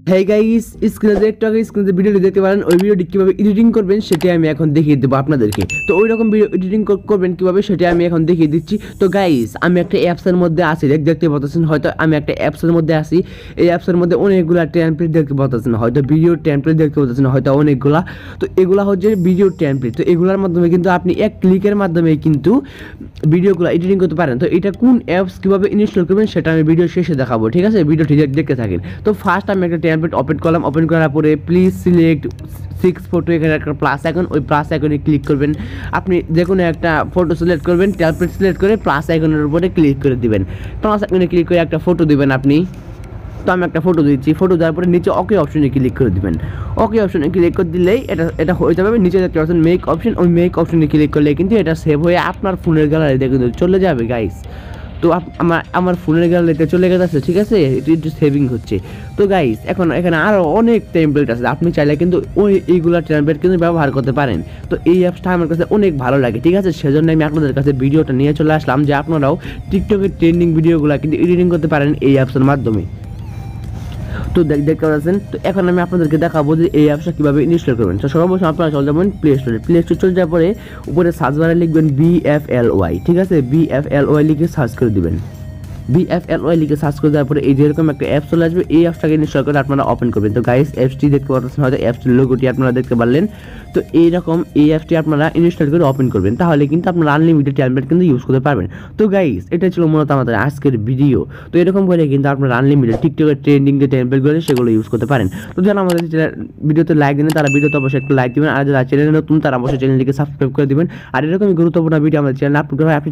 হ্যাঁ গাইস, স্ক্রিনে ভিডিওটি দেখতে পারেন। ওই ভিডিওটি কিভাবে এডিটিং করবেন সেটাই আমি এখন দেখিয়ে দেবো আপনাদেরকে। তো ওই রকম ভিডিও এডিটিং করবেন কিভাবে সেটা আমি এখন দেখিয়ে দিচ্ছি। তো গাইস, আমি একটা অ্যাপসের মধ্যে আছি, দেখতে পাচ্ছেন হয়তো আমি একটা অ্যাপসের মধ্যে আছি। এই অ্যাপসের মধ্যে অনেকগুলো টেমপ্লেট দেখতে পাচ্ছেন, হয়তো ভিডিও টেমপ্লেট দেখতে পাচ্ছেন হয়তো অনেকগুলা। তো এগুলা হচ্ছে ভিডিও টেমপ্লেট। তো এগুলোর মাধ্যমে কিন্তু আপনি এক ক্লিকের মাধ্যমে কিন্তু ভিডিওগুলো এডিটিং করতে পারেন। তো এটা কোন অ্যাপস কীভাবে ইনস্টল করবেন সেটা আমি ভিডিও শেষে দেখাবো, ঠিক আছে? ভিডিওটি দেখতে থাকেন। তো ফার্স্ট আমি একটা টেমপ্লেট ওপেন করলাম। ওপেন করার পরে প্লিজ সিলেক্ট 6 ফটো, এখানে একটা প্লাস আইকন, ওই প্লাস আইকনে ক্লিক করবেন। আপনি যে কোনো একটা ফটো সিলেক্ট করবেন, টেমপ্লেট সিলেক্ট করে প্লাস আইকনের উপরে ক্লিক করে দিবেন। প্লাস আইকনে ক্লিক করে একটা ফটো দিবেন আপনি। তো আমি একটা ফটো দিচ্ছি। ফটো দেওয়ার পরে নিচে ওকে অপশনে ক্লিক করে দিবেন। ওকে অপশনে ক্লিক করে দিলেই এটা হয়ে যাবে। নিচে দেখতে পাচ্ছেন মেক অপশন, ওই মেক অপশনে ক্লিক করলে কিন্তু এটা সেভ হয়ে আপনার ফোনের গ্যালারিতে কিন্তু চলে যাবে গাইস। তো আমার ফোনের গ্যালারিতে চলে গেছে, ঠিক আছে? একটু সেভিং হচ্ছে। তো গাইস, এখন এখানে আরও অনেক টেমপ্লেট আছে, আপনি চাইলে কিন্তু এইগুলা টেমপ্লেট কিন্তু ব্যবহার করতে পারেন। তো এই অ্যাপসটা আমার কাছে অনেক ভালো লাগে, ঠিক আছে? সেজন্য আমি আপনাদের কাছে ভিডিওটা নিয়ে চলে আসলাম যে আপনারাও টিকটকের ট্রেন্ডিং ভিডিওগুলো কিন্তু এডিটিং করতে পারেন এই অ্যাপসের মাধ্যমে। তো দেখতে পাচ্ছেন। তো এখন আমি আপনাদেরকে দেখাবো যে এই অ্যাপসটা কীভাবে ইনস্টল করবেন। তো সর্বপ্রথম আপনারা চলে যাবেন প্লে স্টোরে। প্লে স্টোর চলে যাওয়ার পরে উপরে সার্চ বারে লিখবেন BFLY, ঠিক আছে? BFLY লিখে সার্চ করে দিবেন। BFLY লিখে সার্চ করে দেওয়ার পরে এই যেরকম একটা অ্যাপ চলে আসবে, এই অ্যাপসটাকে ইনস্টল করে আপনারা ওপেন করবেন। তো গাইস, অ্যাপসটি দেখতে পাচ্ছেন, হয়তো অ্যাপসটির লোগোটি আপনারা দেখতে পারলেন। তো এইরকম এই অ্যাপসটি আপনারা ইনস্টল করে ওপেন করবেন, তাহলে কিন্তু আপনারা আনলিমিটেড টেমপ্লেট কিন্তু ইউজ করতে পারবেন। তো গাইস, এটা ছিল মূলত আমাদের আজকের ভিডিও। তো এরকম করে কিন্তু আপনারা আনলিমিটেড টিকটকের ট্রেন্ডিং যে টেমপ্লেটগুলো সেগুলো ইউজ করতে পারেন। তো যারা আমাদের ভিডিওতে লাইক দেন তারা ভিডিওতে অবশ্যই একটা লাইক দিবেন, আর যারা চ্যানেলে নতুন তারা অবশ্যই চ্যানেলটিকে সাবস্ক্রাইব করে দিবেন। আর এরকমই গুরুত্বপূর্ণ ভিডিও আমাদের চ্যানেলে আপলোড হয়, আপনি